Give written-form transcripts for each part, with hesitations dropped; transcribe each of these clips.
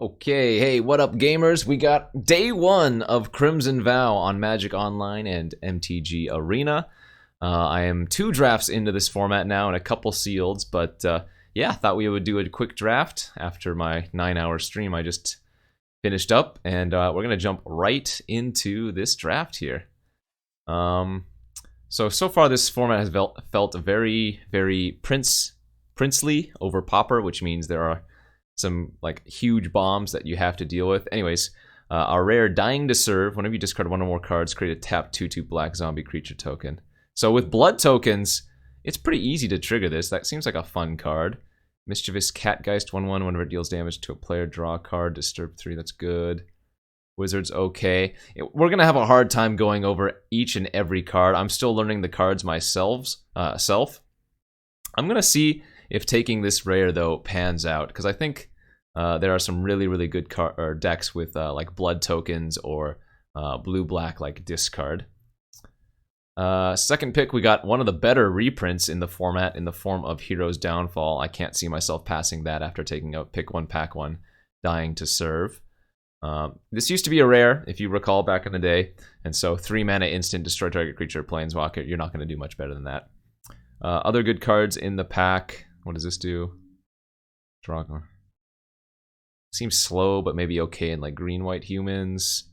Okay, hey, what up, gamers? We got day one of Crimson Vow on Magic Online and MTG Arena. I am 2 drafts into this format now and a couple sealeds, but yeah, thought we would do a quick draft after my 9-hour stream I just finished up, and we're going to jump right into this draft here. So far this format has felt very, very princely over Pauper, which means there are some like huge bombs that you have to deal with. Anyways, our rare Dying to Serve. Whenever you discard one or more cards, create a tap 2/2 black zombie creature token. So with blood tokens, it's pretty easy to trigger this. That seems like a fun card. Mischievous Catgeist 1/1. Whenever it deals damage to a player, draw a card. Disturb 3. That's good. Wizard's okay. We're gonna have a hard time going over each and every card. I'm still learning the cards myself. I'm gonna see if taking this rare though pans out, because I think there are some really good decks with like blood tokens or blue-black like discard. Second pick, we got one of the better reprints in the format in the form of Hero's Downfall. I can't see myself passing that after taking a pick 1, pack 1, Dying to Serve. This used to be a rare, if you recall, back in the day, and so 3 mana instant, destroy target creature, planeswalker. You're not going to do much better than that. Other good cards in the pack. What does this do? Draw. Seems slow, but maybe okay in like green-white humans.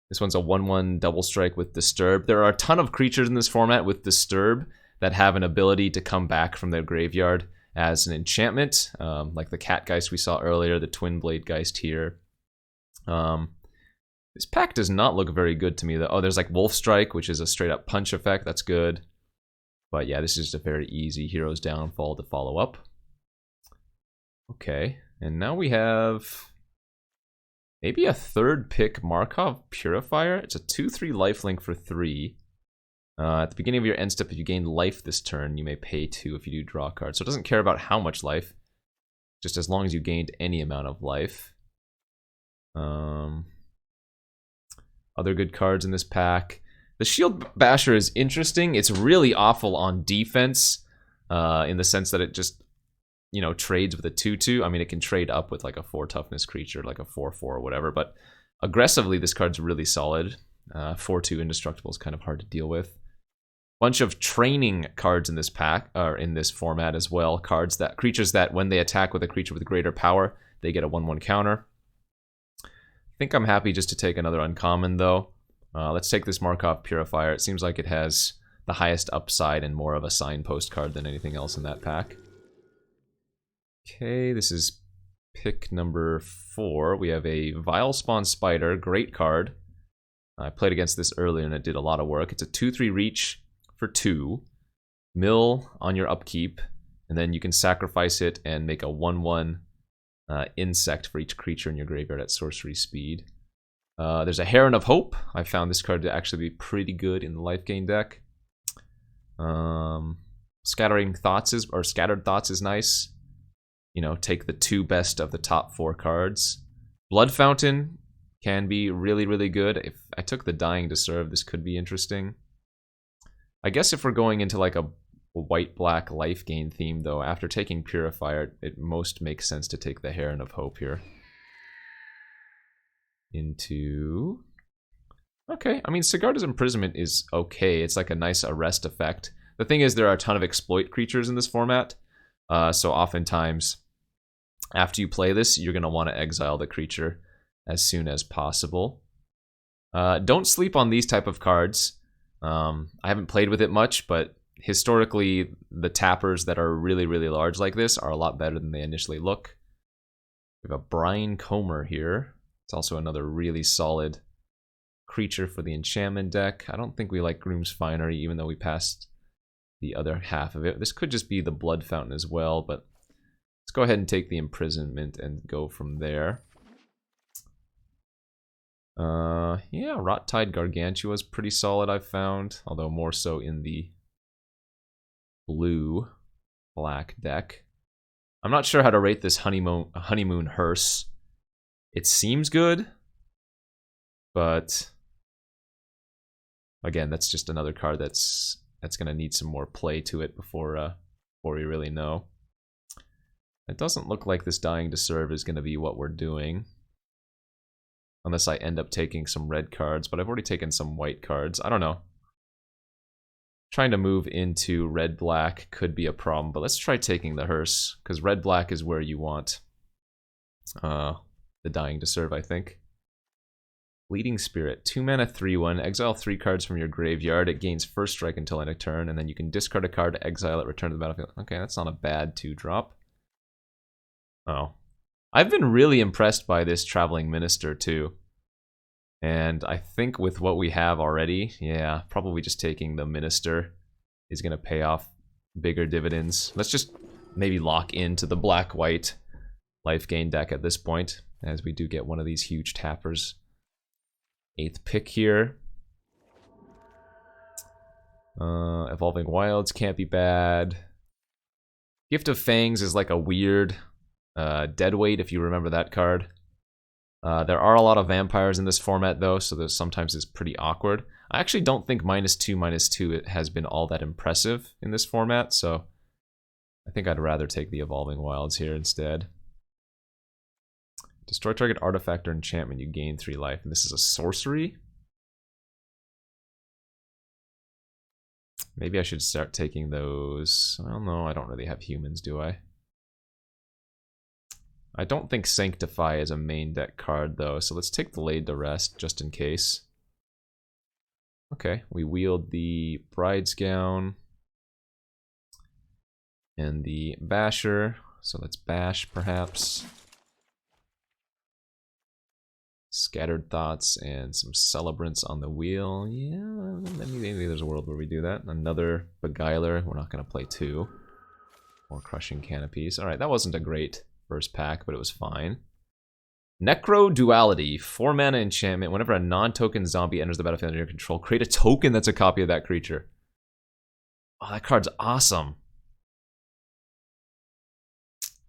This one's a 1/1 double strike with Disturb. There are a ton of creatures in this format with Disturb that have an ability to come back from their graveyard as an enchantment, like the Catgeist we saw earlier, the Twin Blade Geist here. This pack does not look very good to me, though. Oh, there's like Wolf Strike, which is a straight-up punch effect. That's good. But yeah, this is just a very easy Hero's Downfall to follow up. Okay, and now we have maybe a third pick Markov Purifier. It's a 2/3 lifelink for 3. At the beginning of your end step, if you gain life this turn, you may pay 2 if you do draw a card. So it doesn't care about how much life, just as long as you gained any amount of life. Other good cards in this pack. The Shield Basher is interesting. It's really awful on defense, in the sense that it just, you know, trades with a 2/2. I mean, it can trade up with like a 4 toughness creature, like a 4/4 or whatever, but aggressively, this card's really solid. 4/2 indestructible is kind of hard to deal with. Bunch of training cards in this pack, or in this format as well. Creatures that when they attack with a creature with greater power, they get a 1/1 counter. I think I'm happy just to take another uncommon though. Let's take this Markov Purifier. It seems like it has the highest upside and more of a signpost card than anything else in that pack. Okay, this is pick number 4. We have a Vilespawn Spider, great card. I played against this earlier and it did a lot of work. It's a 2/3 reach for 2. Mill on your upkeep, and then you can sacrifice it and make a 1/1 insect for each creature in your graveyard at sorcery speed. There's a Heron of Hope. I found this card to actually be pretty good in the life gain deck. Scattered Thoughts is nice. You know, take the 2 best of the top 4 cards. Blood Fountain can be really good. If I took the Dying to Serve, this could be interesting. I guess if we're going into like a white-black life gain theme, though, after taking Purifier, it most makes sense to take the Heron of Hope here. Okay, I mean, Sigarda's Imprisonment is okay. It's like a nice arrest effect. The thing is, there are a ton of exploit creatures in this format, so oftentimes, after you play this, you're going to want to exile the creature as soon as possible. Don't sleep on these type of cards. I haven't played with it much, but historically, the tappers that are really large like this are a lot better than they initially look. We have a Brine Comer here. It's also another really solid creature for the enchantment deck. I don't think we like Groom's Finery, even though we passed the other half of it. This could just be the Blood Fountain as well, but let's go ahead and take the Imprisonment and go from there. Yeah, Rot-Tide Gargantua is pretty solid, I've found, although more so in the blue-black deck. I'm not sure how to rate this Honeymoon Hearse. It seems good, but again, that's just another card that's going to need some more play to it before we really know. It doesn't look like this Dying to Serve is going to be what we're doing. Unless I end up taking some red cards, but I've already taken some white cards. I don't know. Trying to move into red-black could be a problem, but let's try taking the hearse, because red-black is where you want the Dying to Serve, I think. Bleeding Spirit, 2 mana, 3/1. Exile 3 cards from your graveyard. It gains first strike until end of turn, and then you can discard a card, exile it, return to the battlefield. Okay, that's not a bad 2-drop. Oh. I've been really impressed by this Traveling Minister, too. And I think with what we have already, yeah, probably just taking the Minister is going to pay off bigger dividends. Let's just maybe lock into the black-white life gain deck at this point, as we do get one of these huge tappers. 8th pick here. Evolving Wilds can't be bad. Gift of Fangs is like a weird deadweight, if you remember that card. There are a lot of vampires in this format, though, so there's sometimes it's pretty awkward. I actually don't think -2/-2 it has been all that impressive in this format, so I think I'd rather take the Evolving Wilds here instead. Destroy target artifact or enchantment, you gain 3 life, and this is a sorcery? Maybe I should start taking those. I don't know, I don't really have humans, do I? I don't think Sanctify is a main deck card, though, so let's take the Laid to Rest, just in case. Okay, we wield the Bride's Gown and the Basher, so let's bash, perhaps. Scattered Thoughts and some Celebrants on the wheel. Yeah, maybe there's a world where we do that. Another Beguiler. We're not going to play 2. More Crushing Canopies. Alright, that wasn't a great first pack, but it was fine. Necro Duality. 4 mana enchantment. Whenever a non-token zombie enters the battlefield under your control, create a token that's a copy of that creature. Oh, that card's awesome.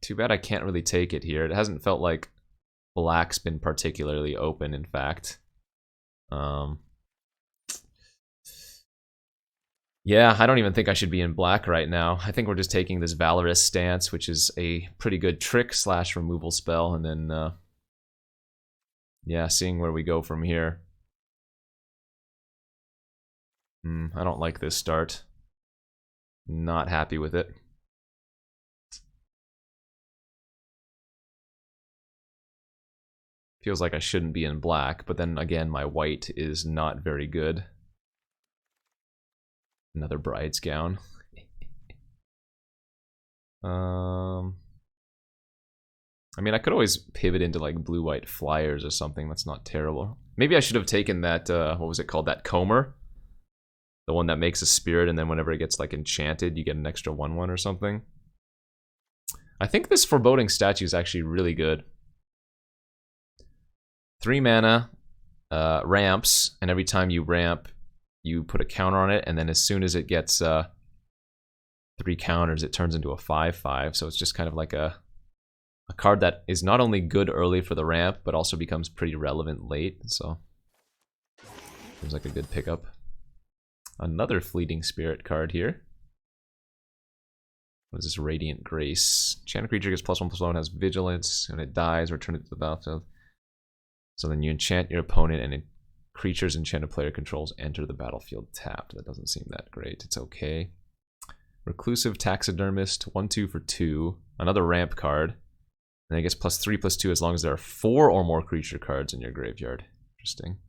Too bad I can't really take it here. It hasn't felt like black's been particularly open, in fact. Yeah, I don't even think I should be in black right now. I think we're just taking this Valorous stance, which is a pretty good trick / removal spell, and then, yeah, seeing where we go from here. I don't like this start. Not happy with it. Feels like I shouldn't be in black, but then again, my white is not very good. Another Bride's Gown. I mean, I could always pivot into like blue-white flyers or something. That's not terrible. Maybe I should have taken that, what was it called? That Comer? The one that makes a spirit, and then whenever it gets like enchanted, you get an extra 1/1 or something. I think this Foreboding Statue is actually really good. 3 mana, ramps, and every time you ramp, you put a counter on it, and then as soon as it gets 3 counters, it turns into a 5/5. So it's just kind of like a card that is not only good early for the ramp, but also becomes pretty relevant late. So seems like a good pickup. Another Fleeting Spirit card here. What is this? Radiant Grace. Enchanted creature gets +1/+1, has vigilance. When it dies, return it to the battlefield. So then you enchant your opponent, and creatures enchanted player controls enter the battlefield tapped. That doesn't seem that great. It's okay. Reclusive Taxidermist, 1/2 for 2. Another ramp card. And it gets +3/+2 as long as there are 4 or more creature cards in your graveyard. Interesting.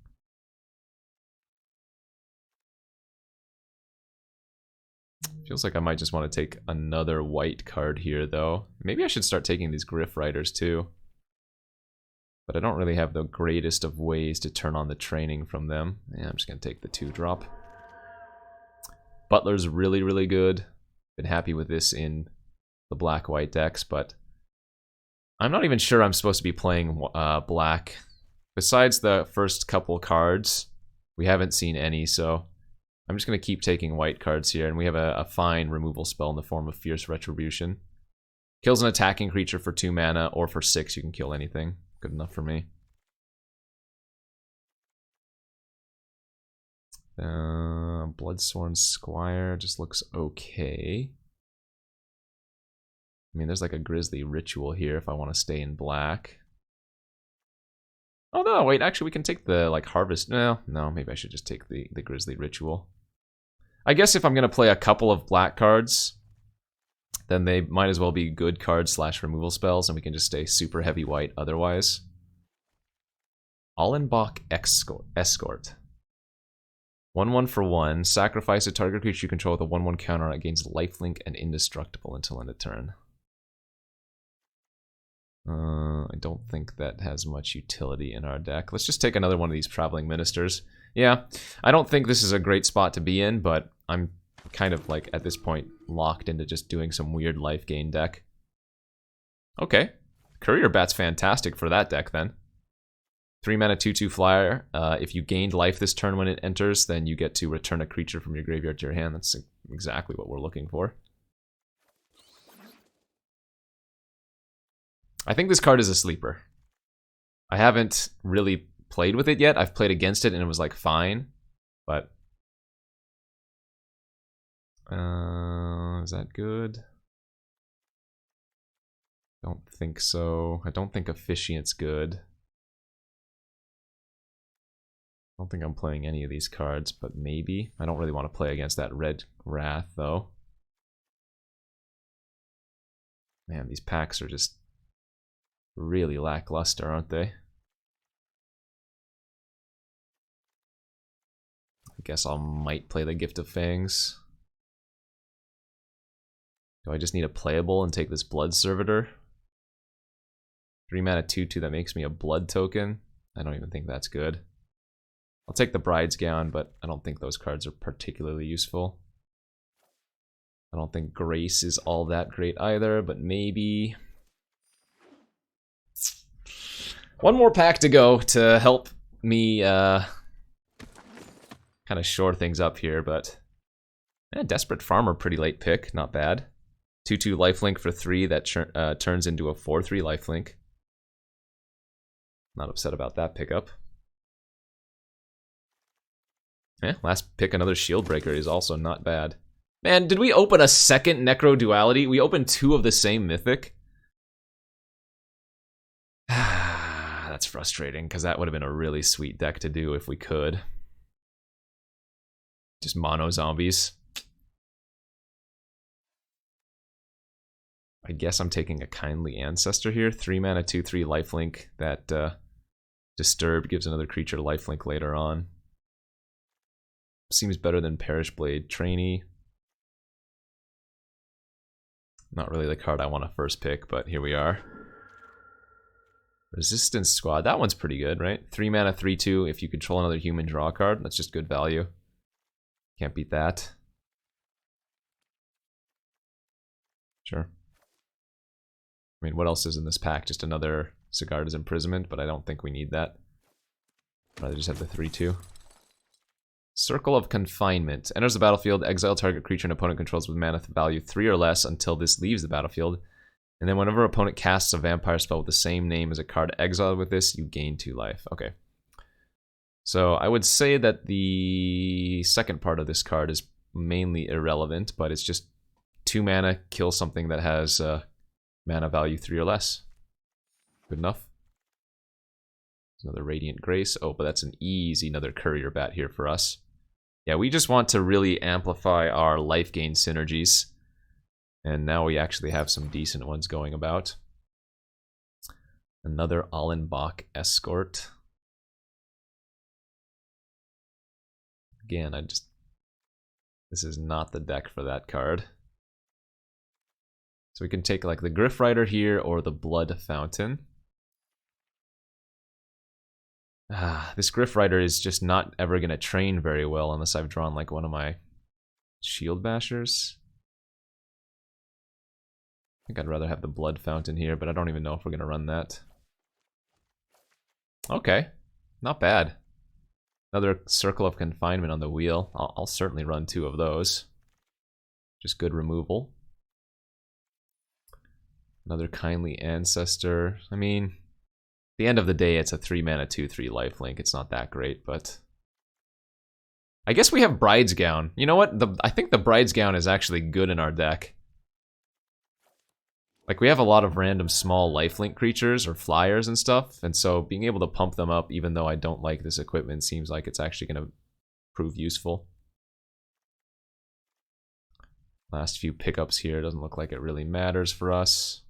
Feels like I might just want to take another white card here, though. Maybe I should start taking these Gryff Riders, too. But I don't really have the greatest of ways to turn on the training from them. Yeah, I'm just going to take the 2-drop. Butler's really, really good. Been happy with this in the black-white decks, but I'm not even sure I'm supposed to be playing black. Besides the first couple cards, we haven't seen any, so I'm just going to keep taking white cards here, and we have a fine removal spell in the form of Fierce Retribution. Kills an attacking creature for 2 mana, or for 6 you can kill anything. Good enough for me. Bloodsworn Squire just looks okay. I mean, there's like a Grisly Ritual here if I want to stay in black. Oh no, wait, actually we can take the like harvest. No, maybe I should just take the Grizzly Ritual. I guess if I'm gonna play a couple of black cards, then they might as well be good cards / removal spells, and we can just stay super heavy white otherwise. Allenbach Escort. 1/1 for 1. Sacrifice a target creature you control with a 1/1 counter on it, gains lifelink and indestructible until end of turn. I don't think that has much utility in our deck. Let's just take another one of these Traveling Ministers. Yeah, I don't think this is a great spot to be in, but I'm kind of like at this point locked into just doing some weird life gain deck. Okay, Courier Bat's fantastic for that deck then. 3 mana 2/2 flyer. If you gained life this turn when it enters, then you get to return a creature from your graveyard to your hand. That's exactly what we're looking for. I think this card is a sleeper. I haven't really played with it yet. I've played against it and it was like fine, but is that good? Don't think so. I don't think Officiant's good. I don't think I'm playing any of these cards, but maybe. I don't really want to play against that red Wrath though. Man, these packs are just really lackluster, aren't they? I guess I might play the Gift of Fangs. Do I just need a playable and take this Blood Servitor? 3 mana 2/2 that makes me a blood token. I don't even think that's good. I'll take the Bride's Gown, but I don't think those cards are particularly useful. I don't think Grace is all that great either, but maybe. One more pack to go to help me kind of shore things up here, but Desperate Farmer, pretty late pick, not bad. 2/2 lifelink for 3 that turns into a 4/3 lifelink. Not upset about that pickup. Yeah, last pick, another Shield Breaker is also not bad. Man, did we open a second Necro Duality? We opened 2 of the same Mythic. That's frustrating, because that would have been a really sweet deck to do if we could. Just mono zombies. I guess I'm taking a Kindly Ancestor here. 3 mana 2/3 lifelink that Disturb gives another creature lifelink later on. Seems better than Perish Blade Trainee. Not really the card I want to first pick, but here we are. Resistance Squad, that one's pretty good, right? 3 mana 3/2, if you control another human, draw a card. That's just good value. Can't beat that. Sure. I mean, what else is in this pack? Just another Sigarda's Imprisonment, but I don't think we need that. I'd rather just have the 3/2. Circle of Confinement. Enters the battlefield, exile target creature an opponent controls with mana value 3 or less until this leaves the battlefield. And then whenever opponent casts a vampire spell with the same name as a card exiled with this, you gain 2 life. Okay. So I would say that the second part of this card is mainly irrelevant, but it's just 2 mana, kill something that has mana value 3 or less. Good enough. Another Radiant Grace. Oh, but that's an easy another Courier Bat here for us. Yeah, we just want to really amplify our life gain synergies. And now we actually have some decent ones going about. Another Allenbach Escort. Again, this is not the deck for that card. So we can take like the Griff Rider here or the Blood Fountain. This Griff Rider is just not ever going to train very well unless I've drawn like one of my Shield Bashers. I think I'd rather have the Blood Fountain here, but I don't even know if we're going to run that. Okay, not bad. Another Circle of Confinement on the wheel. I'll certainly run 2 of those. Just good removal. Another Kindly Ancestor. I mean, at the end of the day, it's a 3 mana 2/3 lifelink. It's not that great, but I guess we have Bride's Gown. You know what? I think the Bride's Gown is actually good in our deck. Like, we have a lot of random small lifelink creatures or flyers and stuff, and so being able to pump them up, even though I don't like this equipment, seems like it's actually going to prove useful. Last few pickups here, doesn't look like it really matters for us.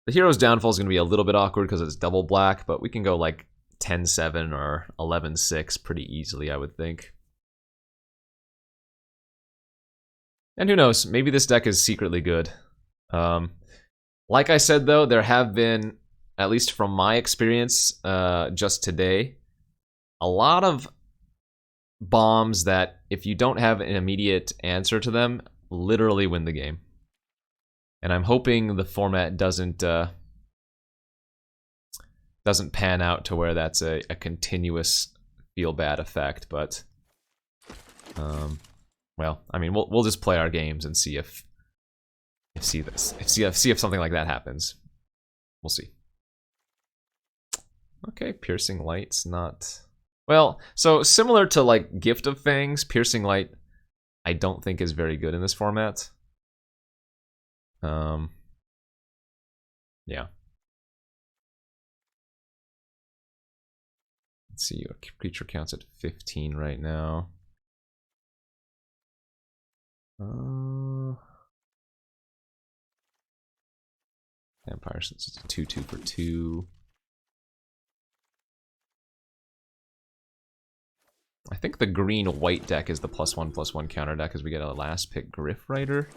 The hero's downfall is going to be a little bit awkward because it's double black, but we can go like 10-7 or 11-6 pretty easily, I would think. And who knows, maybe this deck is secretly good. Like I said, though, there have been, at least from my experience just today, a lot of bombs that, if you don't have an immediate answer to them, literally win the game. And I'm hoping the format doesn't pan out to where that's a continuous feel-bad effect, but well, I mean, we'll just play our games and see if something like that happens. We'll see. Okay, Piercing Light's not... Well, so similar to like Gift of Fangs, Piercing Light I don't think is very good in this format. Yeah. Let's see, your creature count's at 15 right now. Vampire, since it's a 2/2 for 2. I think the green-white deck is the +1/+1 counter deck, as we get a last pick Griff Rider.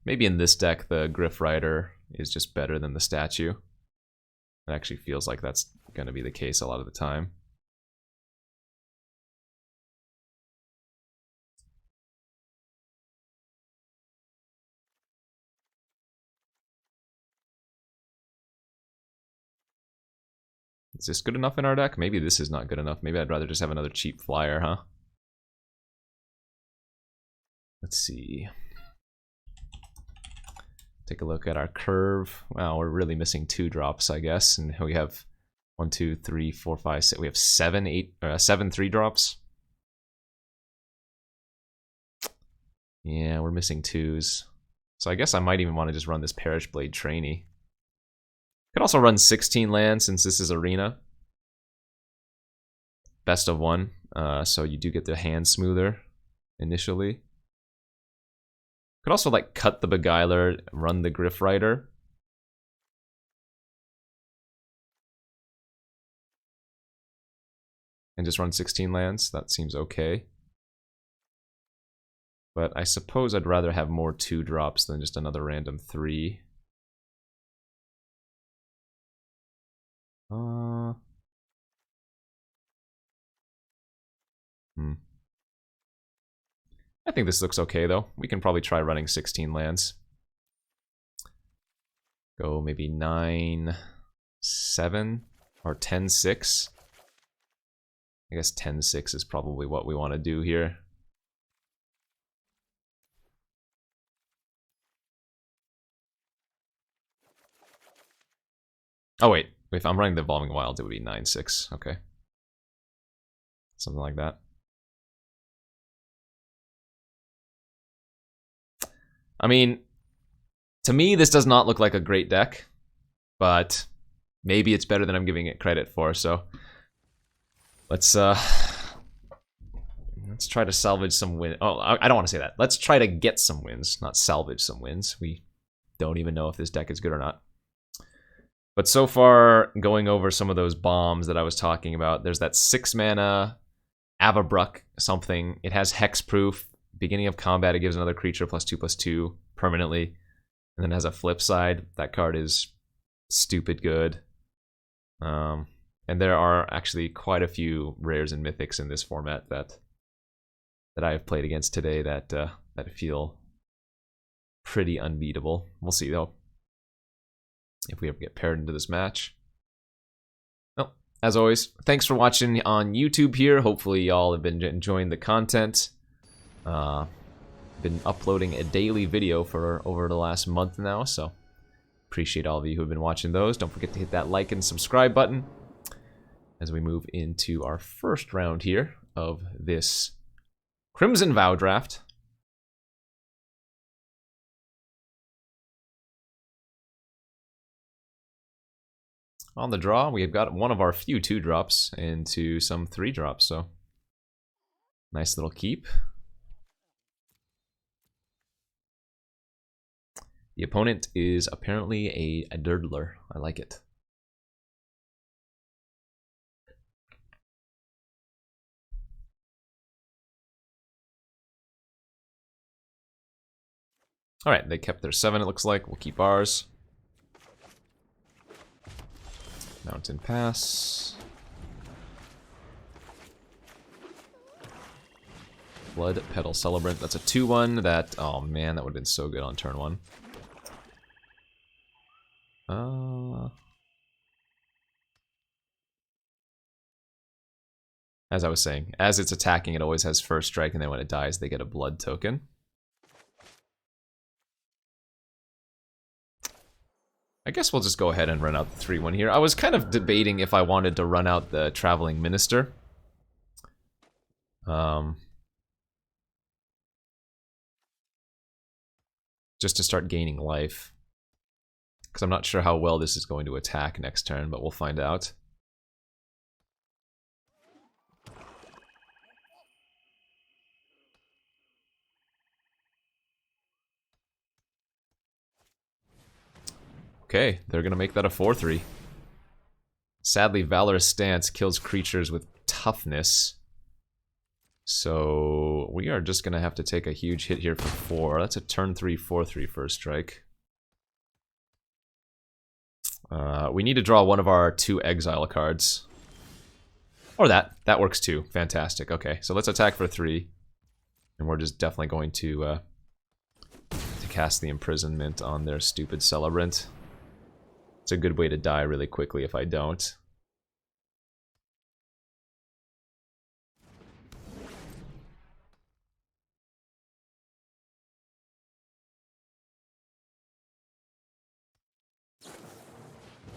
Maybe in this deck, the Griff Rider is just better than the statue. It actually feels like that's going to be the case a lot of the time. Is this good enough in our deck? Maybe this is not good enough. Maybe I'd rather just have another cheap flyer, huh? Let's see. Take a look at our curve. Wow, we're really missing 2 drops, I guess. And we have 1, 2, 3, 4, 5, 6. We have 7 3-drops. Yeah, we're missing 2s. So I guess I might even want to just run this Perish Blade Trainee. Could also run 16 lands since this is Arena. Best of 1, so you do get the hand smoother initially. Could also like cut the Beguiler, run the Griff Rider. And just run 16 lands. That seems okay. But I suppose I'd rather have more 2-drops than just another random 3. I think this looks okay, though. We can probably try running 16 lands. Go maybe 9-7 or 10-6. I guess 10-6 is probably what we want to do here. Oh, wait. If I'm running the Evolving Wilds, it would be 9-6. Okay. Something like that. I mean, to me, this does not look like a great deck, but maybe it's better than I'm giving it credit for, so let's try to salvage some wins. Oh, I don't want to say that. Let's try to get some wins, not salvage some wins. We don't even know if this deck is good or not. But so far, going over some of those bombs that I was talking about, there's that 6-mana Avabruck something. It has hexproof. Beginning of combat, it gives another creature +2/+2 permanently. And then has a flip side. That card is stupid good. And there are actually quite a few rares and mythics in this format that I have played against today that feel pretty unbeatable. We'll see though if we ever get paired into this match. Well, as always, thanks for watching on YouTube here. Hopefully y'all have been enjoying the content. Been uploading a daily video for over the last month now, so appreciate all of you who have been watching those. Don't forget to hit that like and subscribe button. as we move into our first round here of this Crimson Vow draft. On the draw, we have got one of our few 2-drops into some 3-drops, so nice little keep. The opponent is apparently a Dirtler. I like it. Alright, they kept their 7, it looks like. We'll keep ours. Mountain Pass. Blood Petal Celebrant. That's a 2-1. That, oh man, that would have been so good on turn 1. As I was saying, as it's attacking, it always has first strike, and then when it dies, they get a blood token. I guess we'll just go ahead and run out the 3-1 here. I was kind of debating if I wanted to run out the Traveling Minister. Just to start gaining life. Because I'm not sure how well this is going to attack next turn, but we'll find out. Okay, they're going to make that a 4-3. Sadly, Valorous Stance kills creatures with toughness. So we are just going to have to take a huge hit here for 4. That's a turn 3, 4-3 first strike. We need to draw one of our 2 exile cards. Or that. That works too. Fantastic. Okay, so let's attack for 3. And we're just definitely going to cast the Imprisonment on their stupid Celebrant. It's a good way to die really quickly if I don't.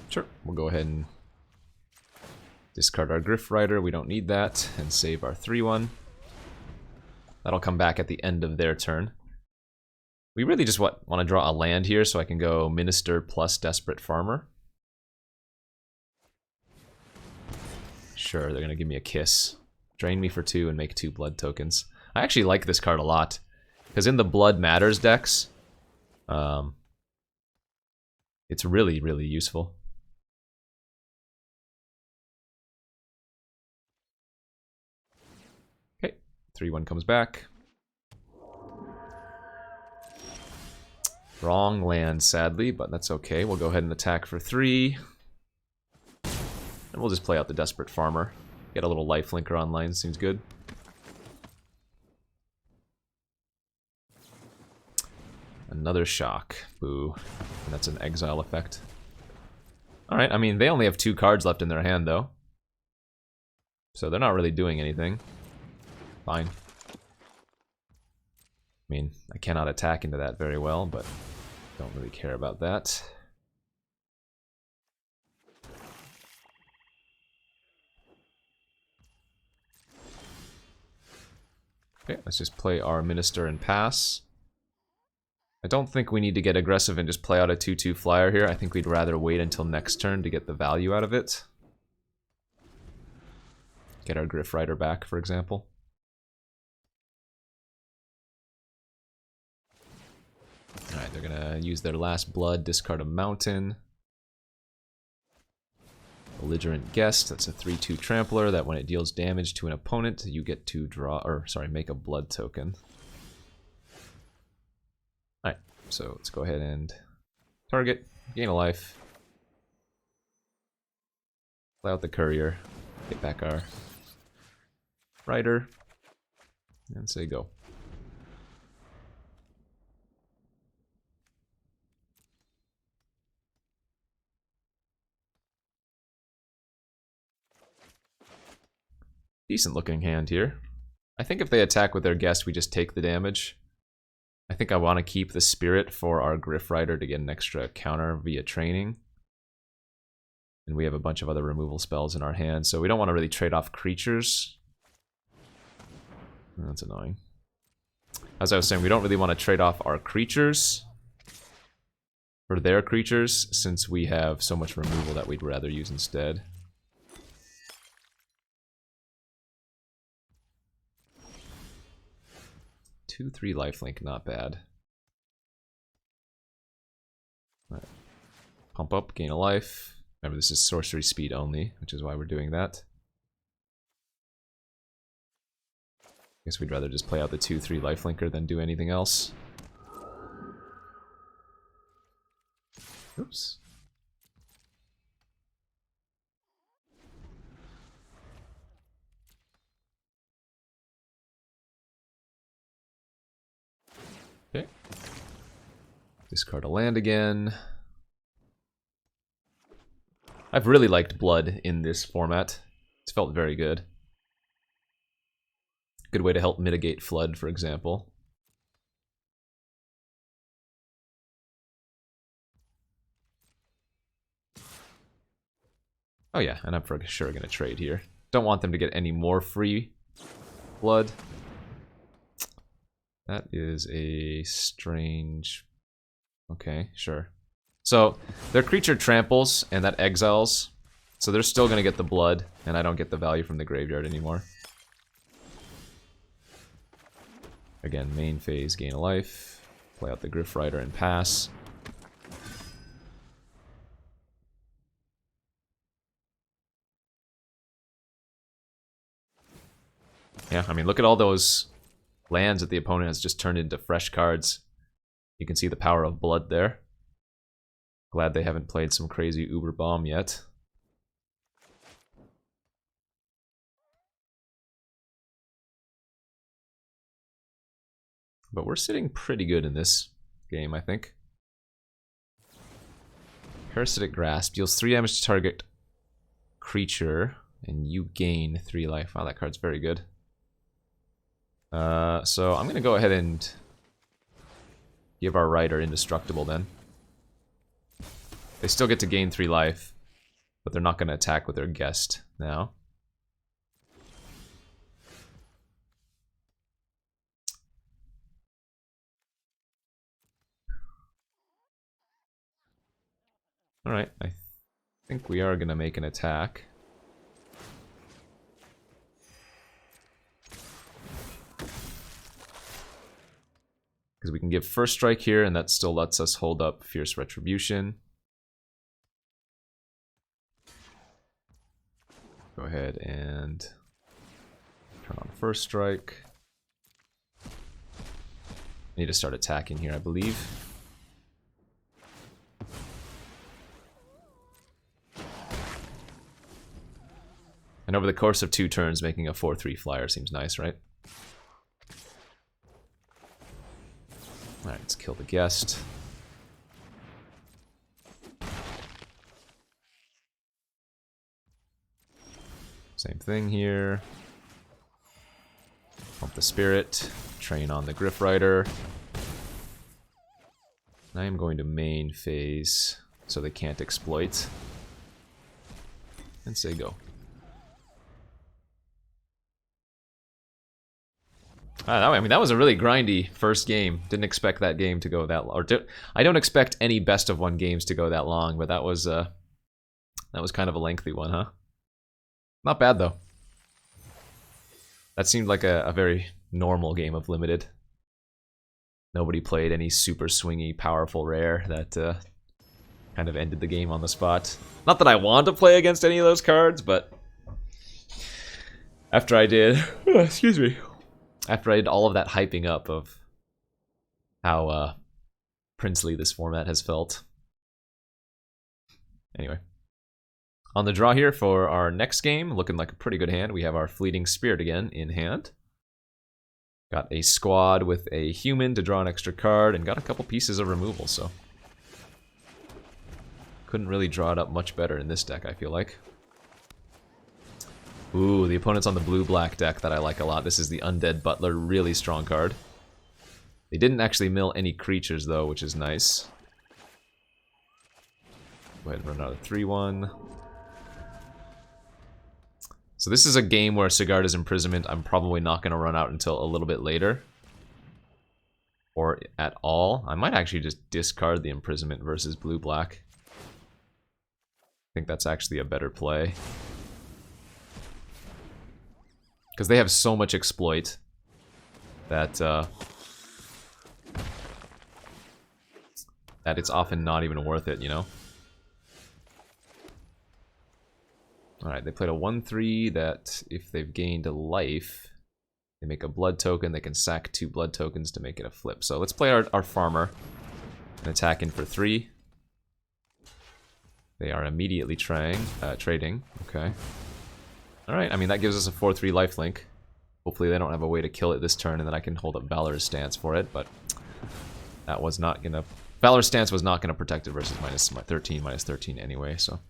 Sure, we'll go ahead and discard our Griff Rider. We don't need that. And save our 3-1. That'll come back at the end of their turn. We really just want to draw a land here so I can go Minister plus Desperate Farmer. Sure, they're going to give me a Kiss. Drain me for 2 and make 2 blood tokens. I actually like this card a lot. Because in the Blood Matters decks, it's really, really useful. Okay, 3-1 comes back. Wrong land, sadly, but that's okay. We'll go ahead and attack for 3. And we'll just play out the Desperate Farmer. Get a little lifelinker online, seems good. Another shock. Boo. And that's an exile effect. Alright, I mean, they only have 2 cards left in their hand, though. So they're not really doing anything. Fine. I mean, I cannot attack into that very well, but don't really care about that. Okay, let's just play our Minister and pass. I don't think we need to get aggressive and just play out a 2-2 flyer here. I think we'd rather wait until next turn to get the value out of it. Get our Griff Rider back, for example. Alright, they're gonna use their last blood, discard a mountain. Belligerent Guest, that's a 3-2 trampler that when it deals damage to an opponent, you get to draw, or sorry, make a blood token. Alright, so let's go ahead and target, gain a life. Play out the courier, get back our rider, and say go. Decent looking hand here. I think if they attack with their guest, we just take the damage. I think I want to keep the Spirit for our Griff Rider to get an extra counter via training. And we have a bunch of other removal spells in our hand, so we don't want to really trade off creatures. That's annoying. As I was saying, we don't really want to trade off our creatures for their creatures, since we have so much removal that we'd rather use instead. Two, 3 lifelink, not bad. Right. Pump up, gain a life. Remember, this is sorcery speed only, which is why we're doing that. Guess we'd rather just play out the 2-3 lifelinker than do anything else. Oops. Okay. Discard a land again. I've really liked Blood in this format. It's felt very good. Good way to help mitigate Flood, for example. Oh yeah, and I'm for sure going to trade here. Don't want them to get any more free Blood. That is a strange... Okay, sure. So, their creature tramples, and that exiles. So they're still going to get the blood, and I don't get the value from the graveyard anymore. Again, main phase, gain a life. Play out the Griff Rider and pass. Yeah, I mean, look at all those lands that the opponent has just turned into fresh cards. You can see the power of blood there. Glad they haven't played some crazy Uber Bomb yet. But we're sitting pretty good in this game, I think. Parasitic Grasp deals 3 damage to target creature, and you gain 3 life. Wow, that card's very good. So I'm going to go ahead and give our Rider indestructible then. They still get to gain 3 life, but they're not going to attack with their guest now. Alright, I think we are going to make an attack. Because we can give first strike here, and that still lets us hold up Fierce Retribution. Go ahead and turn on first strike. Need to start attacking here, I believe. And over the course of 2 turns, making a 4/3 flyer seems nice, right? Alright, let's kill the guest. Same thing here. Pump the spirit. Train on the Griff Rider. I am going to main phase so they can't exploit. And say go. I mean, that was a really grindy first game. Didn't expect that game to go that long. I don't expect any best of 1 games to go that long, but that was kind of a lengthy one, huh? Not bad though. That seemed like a very normal game of Limited. Nobody played any super swingy, powerful rare that kind of ended the game on the spot. Not that I want to play against any of those cards, but after I did, excuse me. After I did all of that hyping up of how princely this format has felt. Anyway. On the draw here for our next game, looking like a pretty good hand, we have our Fleeting Spirit again in hand. Got a squad with a human to draw an extra card, and got a couple pieces of removal, so couldn't really draw it up much better in this deck, I feel like. Ooh, the opponent's on the blue-black deck that I like a lot. This is the Undead Butler, really strong card. They didn't actually mill any creatures, though, which is nice. Go ahead and run out a 3/1. So this is a game where Sigarda's Imprisonment I'm probably not going to run out until a little bit later. Or at all. I might actually just discard the Imprisonment versus blue-black. I think that's actually a better play. Because they have so much exploit that that it's often not even worth it, you know? Alright, they played a 1-3 that if they've gained a life, they make a blood token, they can sack 2 blood tokens to make it a flip. So let's play our farmer and attack in for 3. They are immediately trading. Okay. Alright, I mean that gives us a 4-3 lifelink. Hopefully they don't have a way to kill it this turn and then I can hold up Valor's Stance for it, but that was not gonna... Valor's Stance was not gonna protect it versus -13 anyway, so...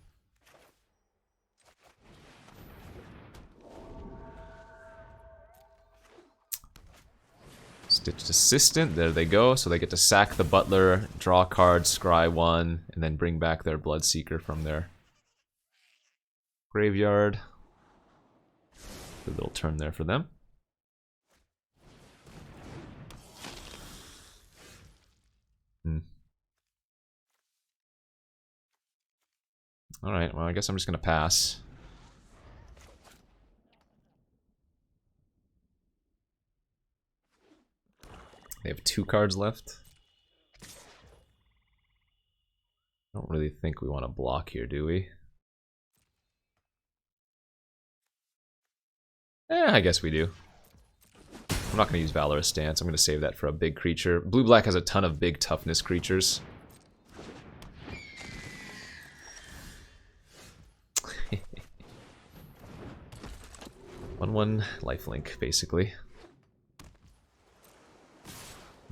Stitched Assistant, there they go. So they get to sack the Butler, draw a card, scry 1, and then bring back their Bloodseeker from their graveyard. Good little turn there for them. Alright, well I guess I'm just gonna pass. They have 2 cards left. I don't really think we want to block here, do we? I guess we do. I'm not going to use Valorous Stance. I'm going to save that for a big creature. Blue-black has a ton of big toughness creatures. 1/1 lifelink, basically.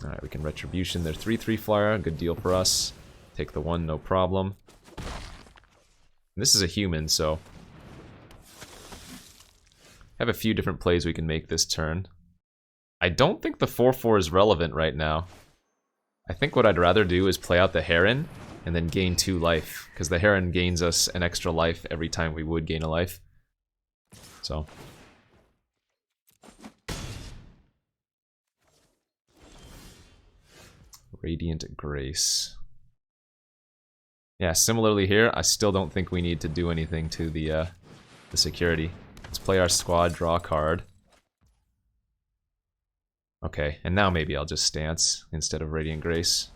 Alright, we can Retribution their 3/3 flyer, good deal for us. Take the 1, no problem. And this is a human, so... I have a few different plays we can make this turn. I don't think the 4/4 is relevant right now. I think what I'd rather do is play out the Heron, and then gain 2 life. Because the Heron gains us an extra life every time we would gain a life. So... Radiant Grace. Yeah, similarly here, I still don't think we need to do anything to the security. Let's play our squad, draw a card. Okay, and now maybe I'll just stance instead of Radiant Grace.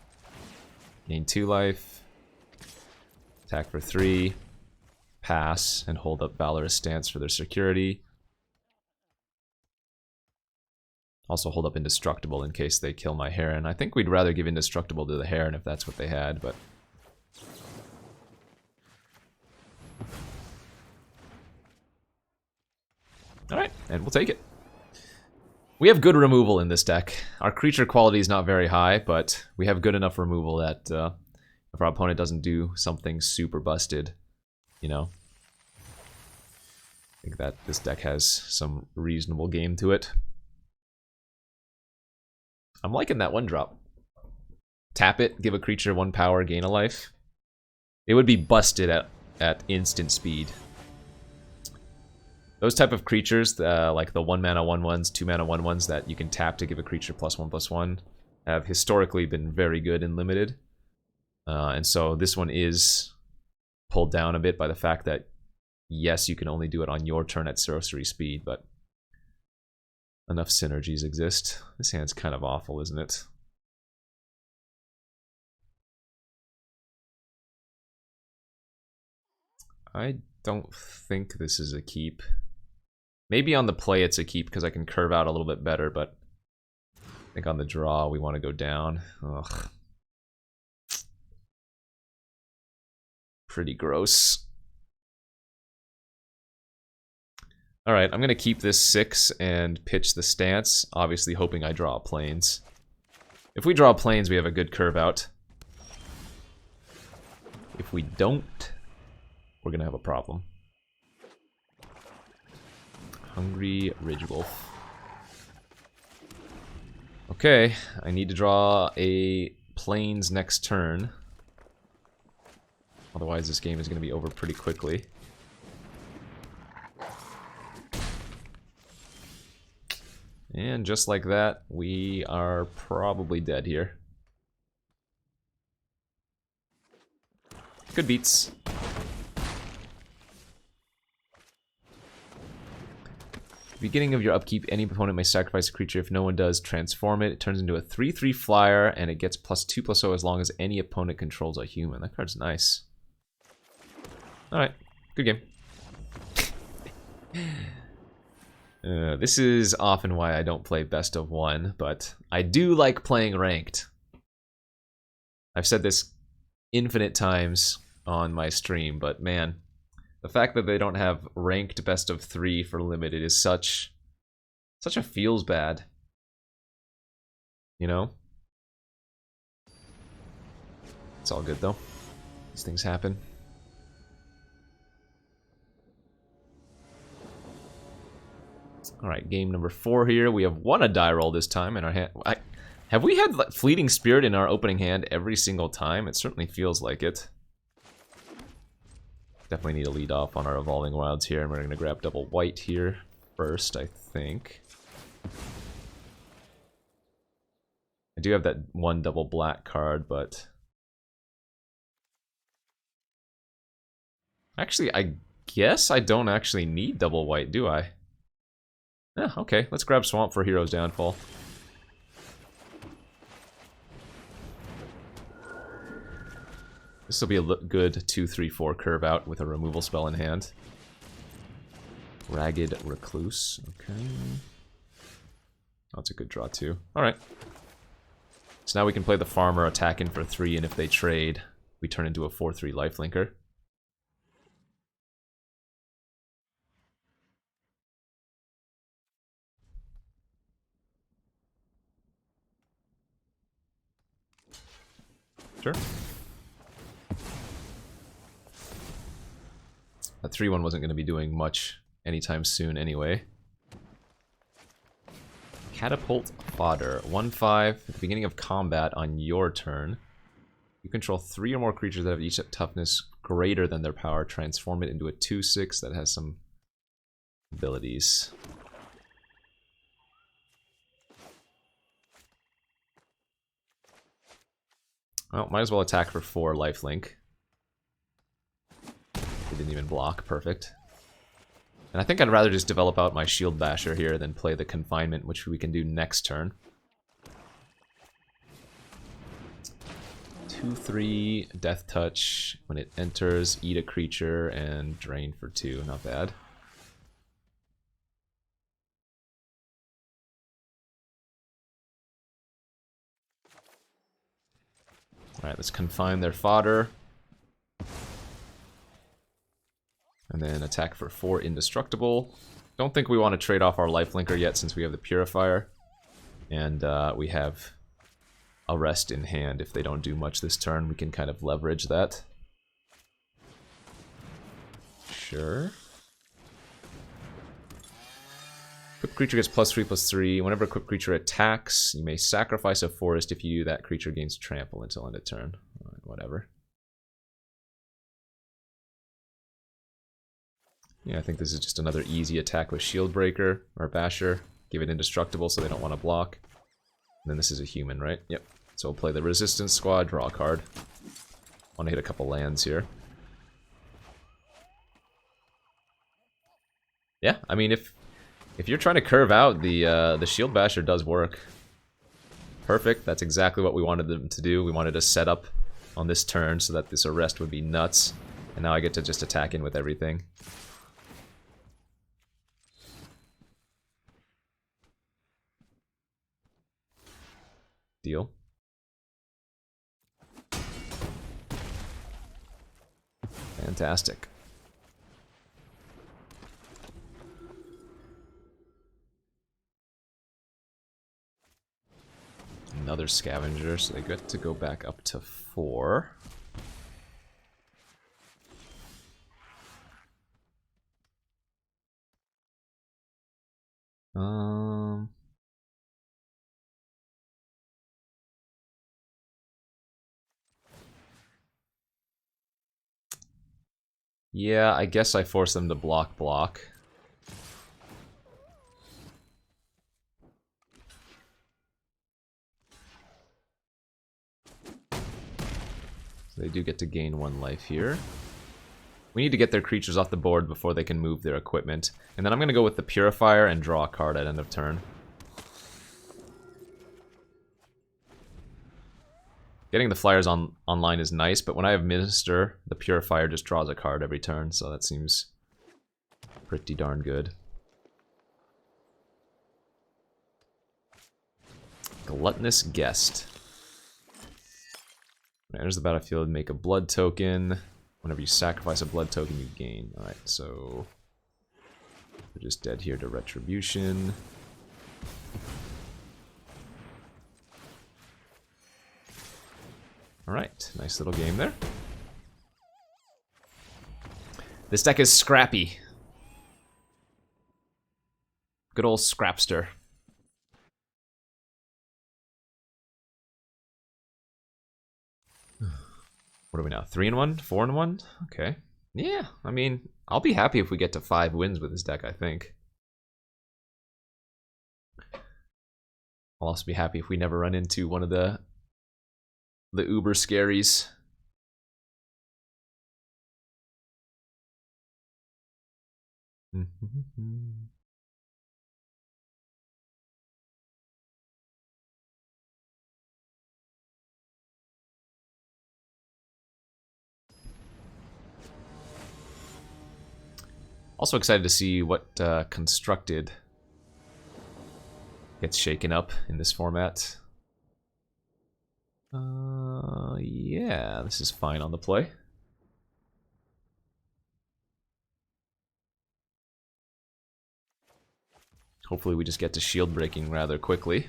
Gain 2 life. Attack for 3. Pass, and hold up Valorous Stance for their security. Also hold up Indestructible in case they kill my Heron. I think we'd rather give Indestructible to the Heron if that's what they had, but... Alright, and we'll take it. We have good removal in this deck. Our creature quality is not very high, but we have good enough removal that if our opponent doesn't do something super busted, you know. I think that this deck has some reasonable game to it. I'm liking that 1-drop. Tap it, give a creature 1 power, gain a life. It would be busted at instant speed. Those type of creatures, like the 1-mana 1/1s, 2-mana 1/1s that you can tap to give a creature +1/+1, have historically been very good in limited. And so this one is pulled down a bit by the fact that, yes, you can only do it on your turn at sorcery speed, but enough synergies exist. This hand's kind of awful, isn't it? I don't think this is a keep. Maybe on the play it's a keep because I can curve out a little bit better, but I think on the draw we want to go down. Ugh. Pretty gross. Alright, I'm going to keep this 6 and pitch the stance, obviously hoping I draw planes. If we draw planes, we have a good curve out. If we don't, we're going to have a problem. Hungry Ridgewolf. Okay, I need to draw a planes next turn. Otherwise this game is going to be over pretty quickly. And just like that, we are probably dead here. Good beats. Beginning of your upkeep, any opponent may sacrifice a creature. If no one does, transform it. It turns into a 3/3 flyer, and it gets +2/+0 as long as any opponent controls a human. That card's nice. Alright, good game. This is often why I don't play best of one, but I do like playing ranked. I've said this infinite times on my stream, but man, the fact that they don't have ranked best of 3 for limited is such a feels bad. You know? It's all good though. These things happen. Alright, game number 4 here. We have won a die roll this time in our hand. Have we had like, Fleeting Spirit in our opening hand every single time? It certainly feels like it. Definitely need to lead off on our Evolving Wilds here, and we're going to grab double white here first, I think. I do have that one double black card, but... Actually, I guess I don't actually need double white, do I? Yeah, okay, let's grab Swamp for Hero's Downfall. This will be a good 2/3/4 curve out with a removal spell in hand. Ragged Recluse, okay. Oh, it's a good draw too. Alright. So now we can play the farmer, attack in for 3, and if they trade, we turn into a 4/3 lifelinker. Sure. That 3/1 wasn't going to be doing much anytime soon anyway. Catapult Fodder. 1/5. At the beginning of combat on your turn, you control 3 or more creatures that have each toughness greater than their power. Transform it into a 2/6 that has some abilities. Well, might as well attack for 4 lifelink. It didn't even block, perfect. And I think I'd rather just develop out my Shield Basher here than play the Confinement, which we can do next turn. 2/3 Death Touch. When it enters, eat a creature and drain for 2. Not bad. Alright, let's confine their fodder. And then attack for 4 indestructible. Don't think we want to trade off our lifelinker yet since we have the Purifier. And we have a rest in hand. If they don't do much this turn, we can kind of leverage that. Sure. Equipped creature gets +3/+3. Whenever a equipped creature attacks, you may sacrifice a forest. If you do, that creature gains trample until end of turn. Right, whatever. Yeah, I think this is just another easy attack with Shield Breaker or Basher. Give it indestructible so they don't want to block. And then this is a human, right? Yep. So we'll play the Resistance Squad, draw a card. Want to hit a couple lands here. Yeah, I mean, if you're trying to curve out, the Shield Basher does work. Perfect. That's exactly what we wanted them to do. We wanted to set up on this turn so that this arrest would be nuts. And now I get to just attack in with everything. Deal. Fantastic. Another scavenger, so they get to go back up to 4. Yeah, I guess I force them to block. So they do get to gain 1 life here. We need to get their creatures off the board before they can move their equipment. And then I'm going to go with the Purifier and draw a card at end of turn. Getting the flyers online is nice, but when I have Minister, the Purifier just draws a card every turn, so that seems pretty darn good. Gluttonous Guest. Enters the battlefield, make a blood token. Whenever you sacrifice a blood token, you gain. Alright, so we're just dead here to Retribution. Alright, nice little game there. This deck is scrappy. Good old Scrapster. What are we now? 3-1? 4-1? Okay. Yeah, I mean, I'll be happy if we get to 5 wins with this deck, I think. I'll also be happy if we never run into one of the uber scaries. Also excited to see what constructed gets shaken up in this format. Yeah, this is fine on the play. Hopefully we just get to shield breaking rather quickly.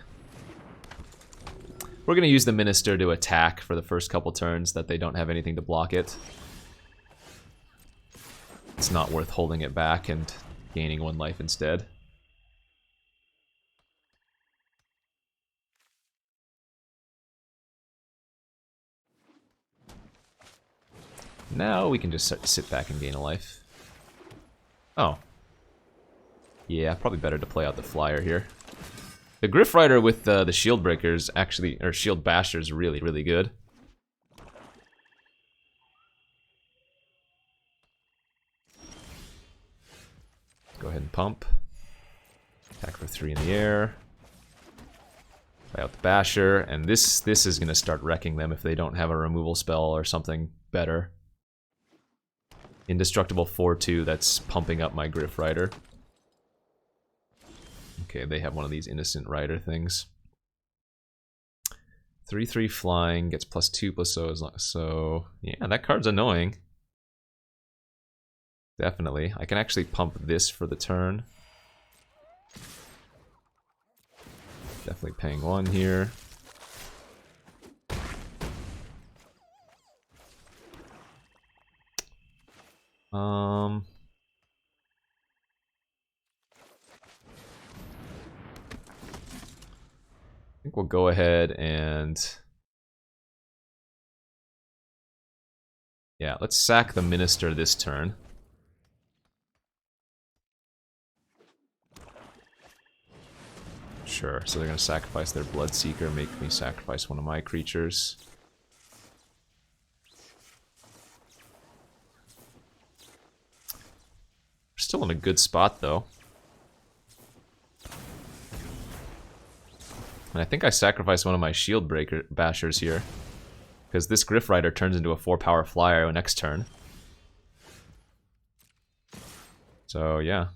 We're going to use the Minister to attack for the first couple turns that they don't have anything to block it. It's not worth holding it back and gaining 1 life instead. Now we can just sit back and gain a life. Oh. Yeah, probably better to play out the flyer here. The Griff Rider with the Shield Breakers actually, or Shield Bashers, really, really good. Go ahead and pump. Attack for 3 in the air. Play out the Basher, and this is going to start wrecking them if they don't have a removal spell or something better. Indestructible 4/2, that's pumping up my Griff Rider. Okay, they have one of these Innocent Rider things. 3/3 flying, gets +2/+0, so yeah, that card's annoying. Definitely. I can actually pump this for the turn. Definitely paying 1 here. I think we'll go ahead and... yeah, let's sack the Minister this turn. Sure, so they're going to sacrifice their Bloodseeker, make me sacrifice one of my creatures. We're still in a good spot, though. And I think I sacrificed one of my Shield Breaker Bashers here. Because this Griff Rider turns into a 4-power flyer next turn. So, yeah.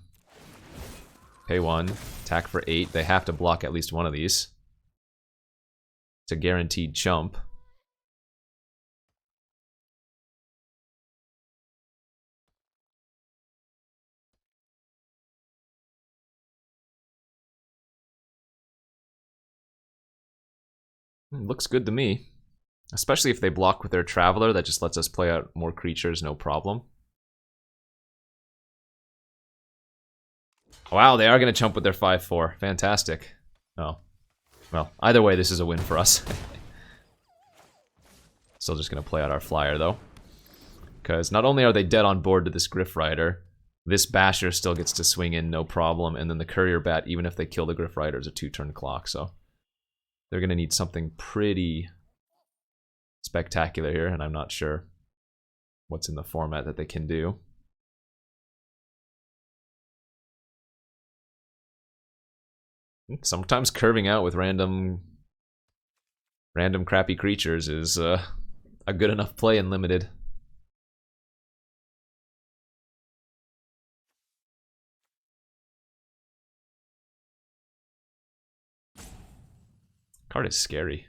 Pay 1, attack for 8. They have to block at least one of these. It's a guaranteed chump. Looks good to me. Especially if they block with their Traveler, that just lets us play out more creatures, no problem. Wow, they are going to chump with their 5/4. Fantastic. Oh. Well, either way, this is a win for us. Still just going to play out our flyer, though. Because not only are they dead on board to this Griff Rider, this Basher still gets to swing in, no problem. And then the Courier Bat, even if they kill the Griff Rider, is a 2-turn clock. So they're going to need something pretty spectacular here, and I'm not sure what's in the format that they can do. Sometimes curving out with random crappy creatures is a good enough play in limited. Card is scary.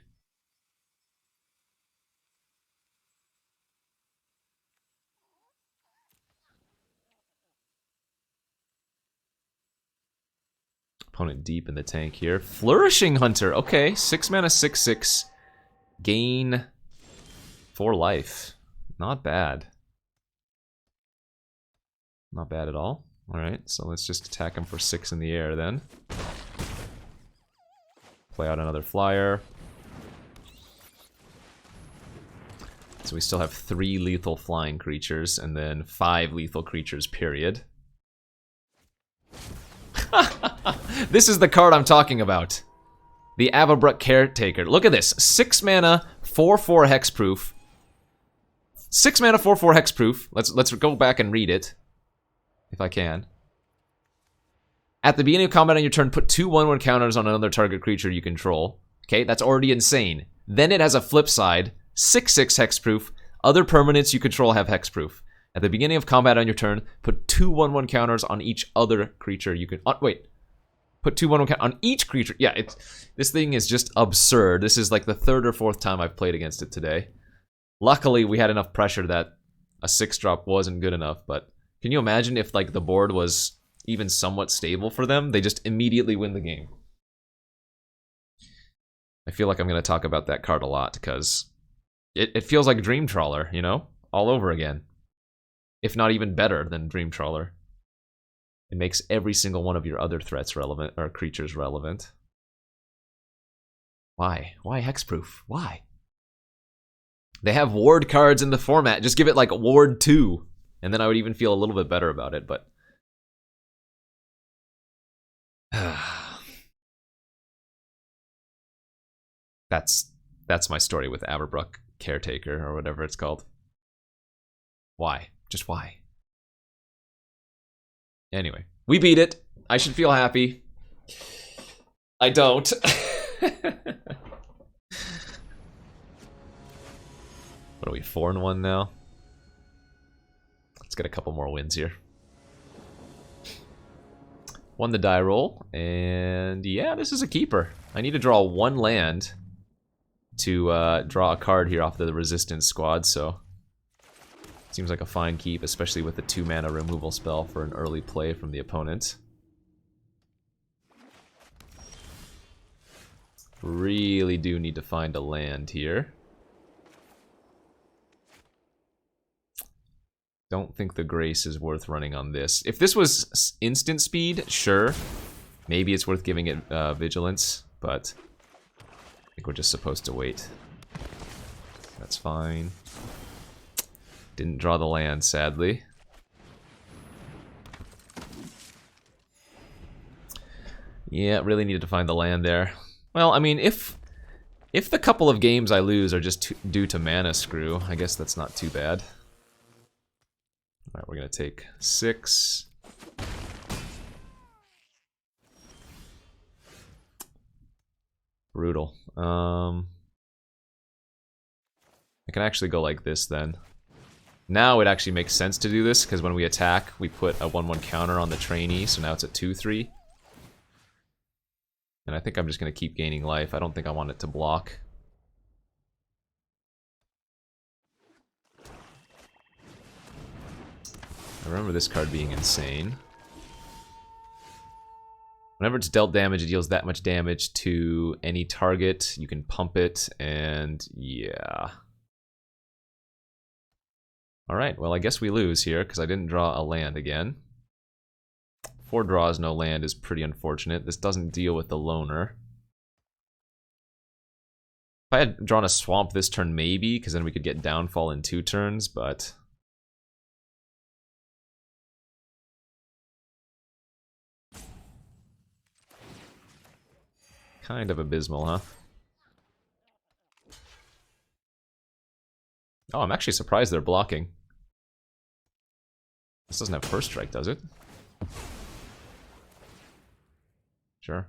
Opponent deep in the tank here. Flourishing Hunter. Okay, 6 mana, 6/6. Gain 4 life. Not bad. Not bad at all. Alright, so let's just attack him for 6 in the air then. Play out another flyer. So we still have 3 lethal flying creatures and then 5 lethal creatures, period. This is the card I'm talking about. The Avabruck Caretaker. Look at this. 6 mana, 4/4 hexproof. 6 mana, 4/4 hexproof. Let's go back and read it. If I can. At the beginning of combat on your turn, put 2 1/1 counters on another target creature you control. Okay, that's already insane. Then it has a flip side. 6/6 hexproof. Other permanents you control have hexproof. At the beginning of combat on your turn, put 2 1/1 counters on each other creature you can... wait. Put 2 1/1 counters on each creature. Yeah, this thing is just absurd. This is like the 3rd or 4th time I've played against it today. Luckily, we had enough pressure that a 6-drop wasn't good enough, but can you imagine if like the board was even somewhat stable for them? They just immediately win the game. I feel like I'm going to talk about that card a lot because it feels like Dream Trawler, you know? All over again. If not even better than Dream Trawler. It makes every single one of your other threats relevant, or creatures relevant. Why? Why hexproof? Why? They have ward cards in the format. Just give it like ward 2. And then I would even feel a little bit better about it, but... That's my story with Avabruck Caretaker, or whatever it's called. Why? Just why? Anyway, we beat it. I should feel happy. I don't. What are we, 4-1 now? Let's get a couple more wins here. Won the die roll, and yeah, this is a keeper. I need to draw 1 land to draw a card here off the resistance squad, so seems like a fine keep, especially with the 2 mana removal spell for an early play from the opponent. Really do need to find a land here. Don't think the Grace is worth running on this. If this was instant speed, sure. Maybe it's worth giving it Vigilance, but I think we're just supposed to wait. That's fine. Didn't draw the land, sadly. Yeah, really needed to find the land there. Well, I mean, if the couple of games I lose are just due to mana screw, I guess that's not too bad. Alright, we're gonna take 6. Brutal. I can actually go like this then. Now it actually makes sense to do this, because when we attack, we put a 1/1 counter on the trainee, so now it's a 2/3. And I think I'm just going to keep gaining life. I don't think I want it to block. I remember this card being insane. Whenever it's dealt damage, it deals that much damage to any target. You can pump it, and yeah. Alright, well I guess we lose here, because I didn't draw a land again. 4 draws, no land is pretty unfortunate. This doesn't deal with the loner. If I had drawn a swamp this turn, maybe, because then we could get downfall in 2 turns, but... kind of abysmal, huh? Oh, I'm actually surprised they're blocking. This doesn't have first strike, does it? Sure.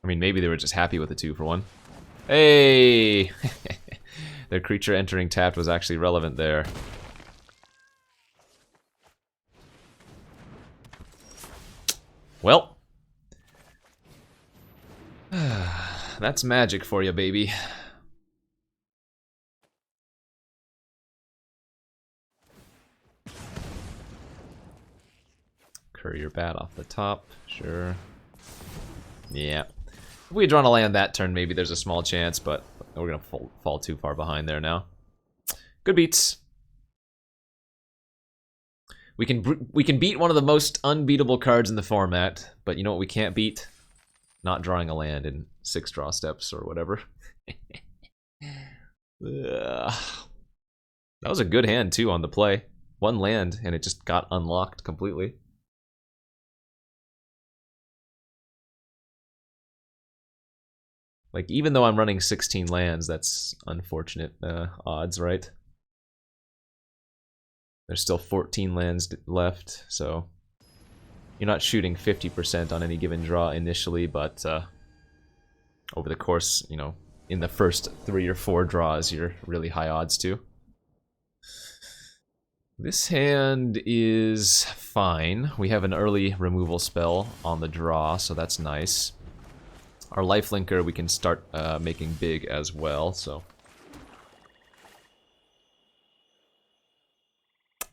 I mean, maybe they were just happy with the 2-for-1. Hey! Their creature entering tapped was actually relevant there. Well. That's magic for you, baby. Courier bat off the top, sure. Yeah. If we had drawn a land that turn, maybe there's a small chance, but we're going to fall too far behind there now. Good beats. We can beat one of the most unbeatable cards in the format, but you know what we can't beat? Not drawing a land in 6 draw steps or whatever. That was a good hand, too, on the play. 1 land, and it just got unlocked completely. Like, even though I'm running 16 lands, that's unfortunate odds, right? There's still 14 lands left, so you're not shooting 50% on any given draw initially, but over the course, you know, in the first 3 or 4 draws, you're really high odds to. This hand is fine. We have an early removal spell on the draw, so that's nice. Our lifelinker we can start making big as well, so...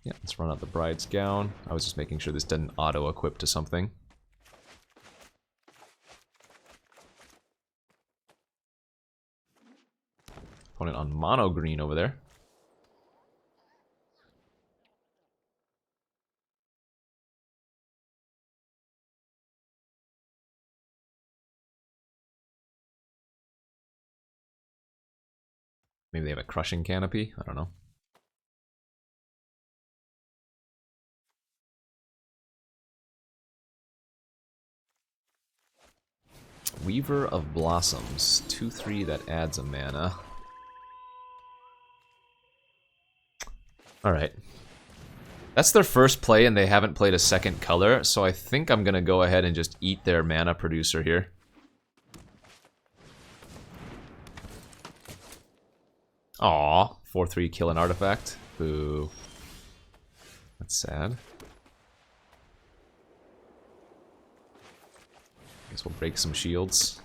Yeah, let's run out the Bride's Gown. I was just making sure this didn't auto-equip to something. Opponent on mono green over there. Maybe they have a Crushing Canopy? I don't know. Weaver of Blossoms. 2/3 that adds a mana. Alright. That's their first play and they haven't played a second color, so I think I'm gonna go ahead and just eat their mana producer here. Aw, 4/3 kill an artifact. Boo. That's sad. Guess we'll break some shields.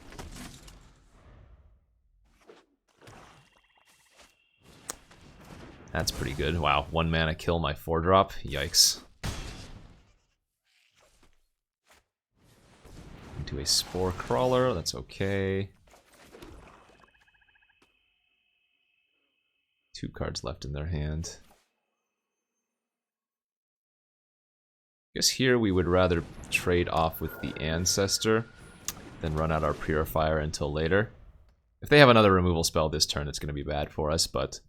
That's pretty good. Wow, 1 mana kill my 4-drop. Yikes. Into a Spore Crawler, that's okay. 2 cards left in their hand. I guess here we would rather trade off with the Ancestor than run out our Purifier until later. If they have another removal spell this turn, it's going to be bad for us, but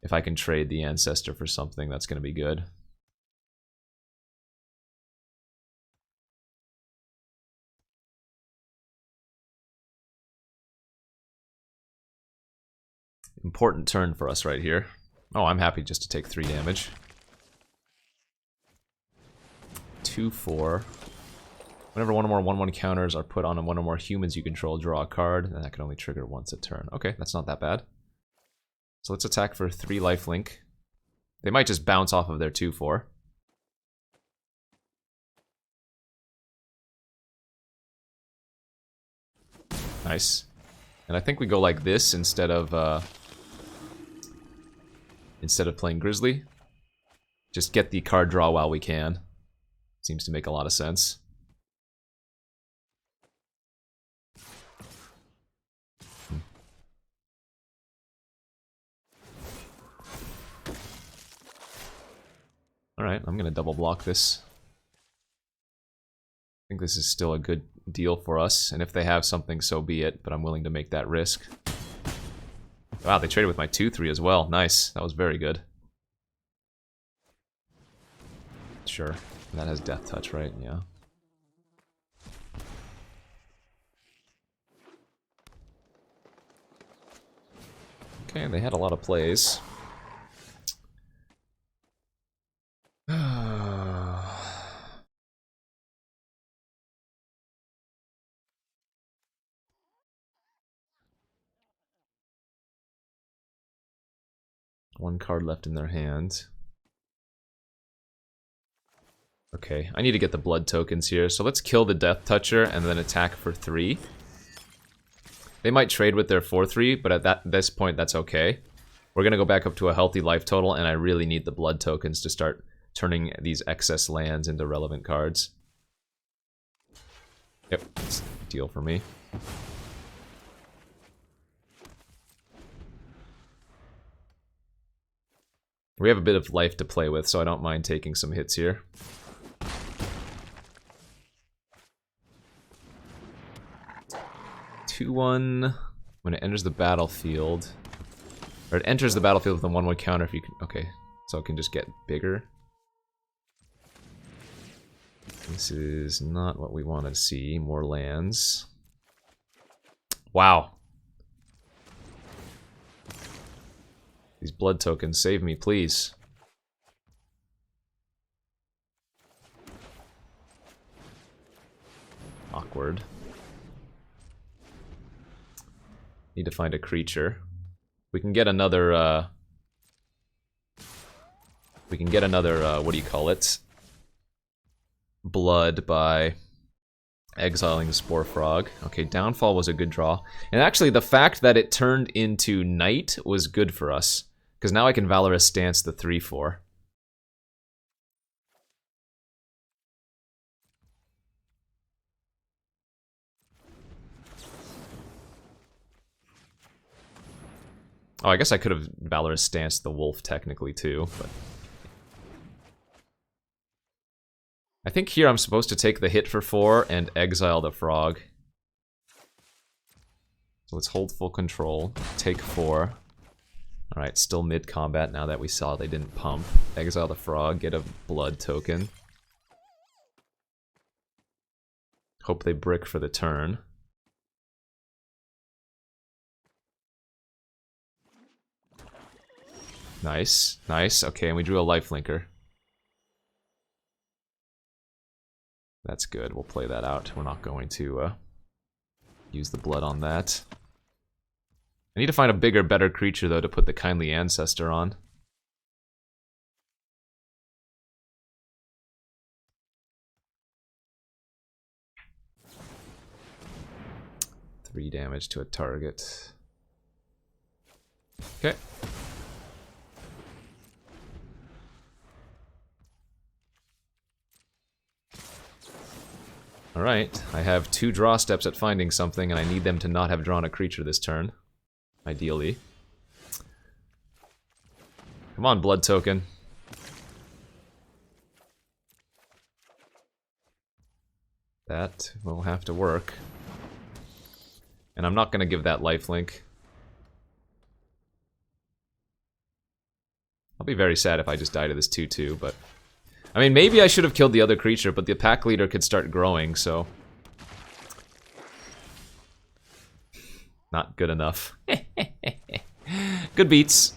if I can trade the Ancestor for something, that's going to be good. Important turn for us right here. Oh, I'm happy just to take 3 damage. 2/4. Whenever one or more 1/1 counters are put on one or more humans you control, draw a card, and that can only trigger once a turn. Okay, that's not that bad. So let's attack for 3 lifelink. They might just bounce off of their 2/4. Nice. And I think we go like this instead of playing Grizzly. Just get the card draw while we can. Seems to make a lot of sense. Alright, I'm gonna double block this. I think this is still a good deal for us, and if they have something, so be it, but I'm willing to make that risk. Wow, they traded with my 2/3 as well. Nice. That was very good. Sure. That has Death Touch, right? Yeah. Okay, they had a lot of plays. One card left in their hand. Okay, I need to get the blood tokens here. So let's kill the Death Toucher and then attack for 3. They might trade with their 4-3, but at this point, that's okay. We're going to go back up to a healthy life total, and I really need the blood tokens to start turning these excess lands into relevant cards. Yep, that's a deal for me. We have a bit of life to play with, so I don't mind taking some hits here. Two-one. When it enters the battlefield, or it enters the battlefield with a 1/1 counter. If you can, okay, so it can just get bigger. This is not what we want to see. More lands. Wow. These blood tokens, save me, please. Awkward. Need to find a creature. We can get another, what do you call it? Blood by exiling the Spore Frog. Okay, Downfall was a good draw. And actually, the fact that it turned into Night was good for us. Because now I can Valorous Stance the 3/4. Oh, I guess I could have Valorous Stanced the Wolf technically too, but... I think here I'm supposed to take the hit for 4 and exile the frog. So let's hold full control, take 4. Alright, still mid-combat now that we saw they didn't pump. Exile the frog, get a blood token. Hope they brick for the turn. Nice, nice. Okay, and we drew a lifelinker. That's good, we'll play that out. We're not going to use the blood on that. I need to find a bigger, better creature, though, to put the Kindly Ancestor on. Three damage to a target. Okay. Alright, I have 2 draw steps at finding something, and I need them to not have drawn a creature this turn. Ideally. Come on, blood token. That will have to work. And I'm not going to give that lifelink. I'll be very sad if I just die to this 2/2, but... I mean, maybe I should have killed the other creature, but the pack leader could start growing, so... Not good enough. Good beats.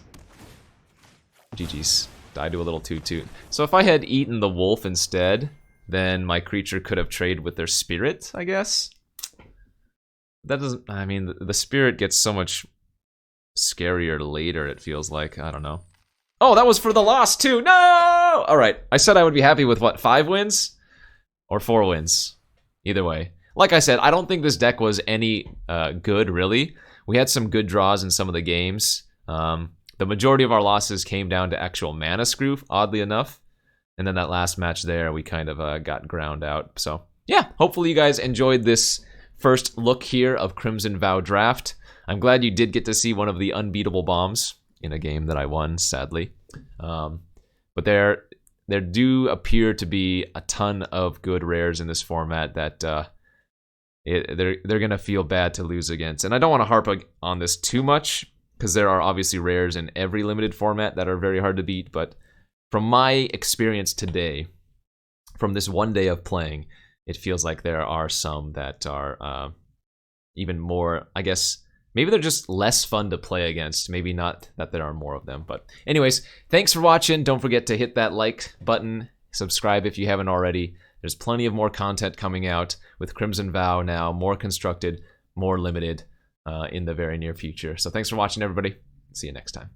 GG's. Died to a little 2/2. So if I had eaten the wolf instead, then my creature could have traded with their spirit, I guess? That doesn't... I mean, the spirit gets so much scarier later, it feels like. I don't know. Oh, that was for the loss, too! No! Alright, I said I would be happy with, what, 5 wins? Or 4 wins. Either way. Like I said, I don't think this deck was any good, really. We had some good draws in some of the games. The majority of our losses came down to actual mana screw, oddly enough. And then that last match there, we kind of got ground out. So, yeah, hopefully you guys enjoyed this first look here of Crimson Vow Draft. I'm glad you did get to see one of the unbeatable bombs in a game that I won, sadly. But there do appear to be a ton of good rares in this format that they're gonna feel bad to lose against. And I don't want to harp on this too much, because there are obviously rares in every limited format that are very hard to beat, but from my experience today, from this one day of playing, it feels like there are some that are even more, I guess, maybe they're just less fun to play against. Maybe not that there are more of them. But anyways, thanks for watching. Don't forget to hit that like button. Subscribe if you haven't already. There's plenty of more content coming out with Crimson Vow now. More constructed, more limited in the very near future. So thanks for watching, everybody. See you next time.